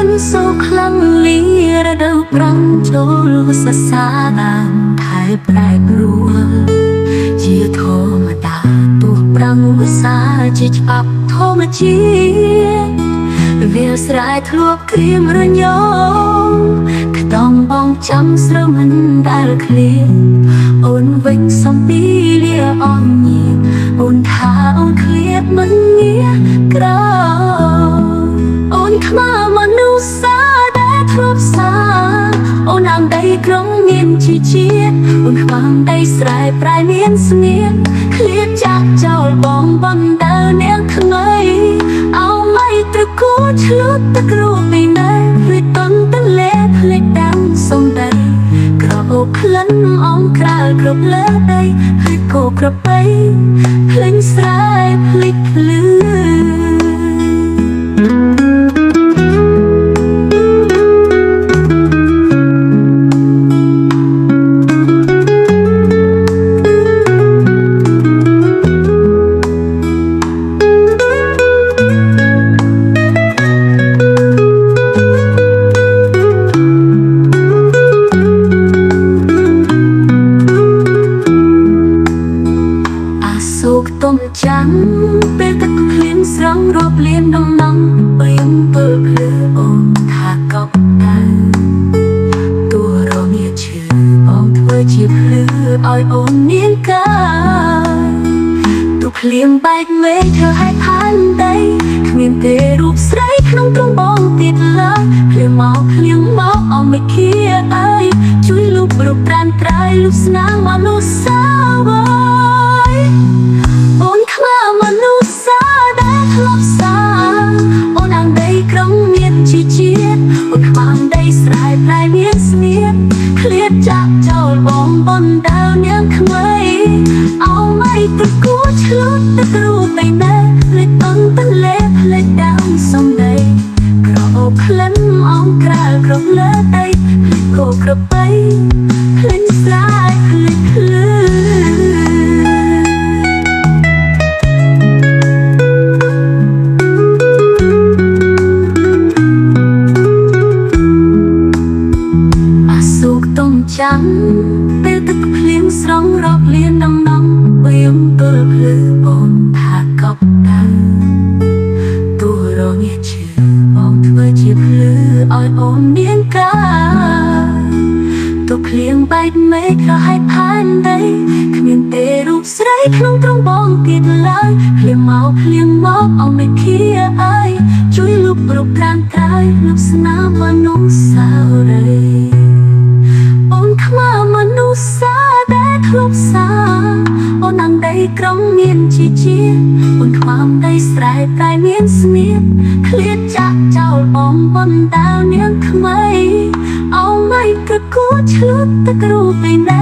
នโซคลังลีระดับรังโจลสสารามไทยแปรปรวนជាធម្មតាទោះប្រាំងឧស្សាហ៍ជាច្បាប់ធម្មជាតិវាលស្រែធ្លាប់ក្រៀមរញោមខ្ទង់បងចាំស្រូវមិនដែលឃ្លានអូនវិញសំពីលាអមញៀអូនថាអូនឃ្លាតមិនងាក្រអូនខ្មាស់មនុស្សសាដែលធ្លាប់សាអូនអាងដីក្រុងមានជីជាតិអូនខ្មាំងដីស្រែប្រែមានស្ងៀមឃ្លាតចាក់ចោលបងបណ្ដើនាងថ្មីអោមិនត្រកូលឆ្លុតទឹករូបពីណែភ្លេចតន់តលេភ្លេចដាំសំដីក្រអូបក្លិនអងក្រាលគ្រប់លើដីភ្លេចគោក្របីភ្លេចស្រែភ្លេចភ្លឺต้มจังពេលទឹកភ្លៀងស្រង់រាប់លានដំណំបីអំពើភ្លឺអូនថាកប់តែទោះរងាឈឺបងធ្វើជាភ្លឺឲ្យអូនមានកាយទូភ្លៀងបែកមេឃធ្វើឲ្យផានដីគ្មានទេរូបស្រីក្នុងទ្រង់បងទៀតឡើយភ្លៀងមកអមមិនគៀអើយជួយលុបរូបត្រានត្រៃលុបស្នាមមនុស្សសាវអូនខ្មាស់មនុស្សសាដែលធ្លាប់សាអូនអាងដីក្រុងមានជីជាតិអូនខ្មាំងដីស្រែប្រែមានស្ងៀមឃ្លាតចាក់ចោលបងបណ្ដើនាងថ្មីអោមិនត្រកូលឆ្លុតទឹករូបបីណែភ្លេចតន់តលេភ្លេចដាំសំដីក្រអូបក្លិនអងក្រាលគ្រប់លើដីភ្លេចគោក្របីភ្លេចស្រែភ្លេចភ្លឺจังពេលទឹកភ្លៀងស្រង់រាប់លានដំណំបីអំពើភ្លឺបងថាកប់តែទោះរងាឈឺបងធ្វើជាភ្លឺឲ្យអូនមានកាយទូភ្លៀងបែកមេឃឲ្យផានដីគ្មានទេរូបស្រីក្នុងទ្រង់បងទៀតឡើយភ្លៀងមកអមមិនគៀអើយជួយលុបរូបត្រានត្រៃលុបស្នាមមនុស្សសារីអូនខ្មាស់មនុស្សសាដែលធ្លាប់សាអូនអាងដីក្រុងមានជីជាតិអូនខ្មាំងដីស្រែប្រែមានស្ងៀមឃ្លាតចាក់ចោលបងបណ្ដើនាងថ្មីអោមិនត្រកូលឆ្លុតទឹករូបពីណែ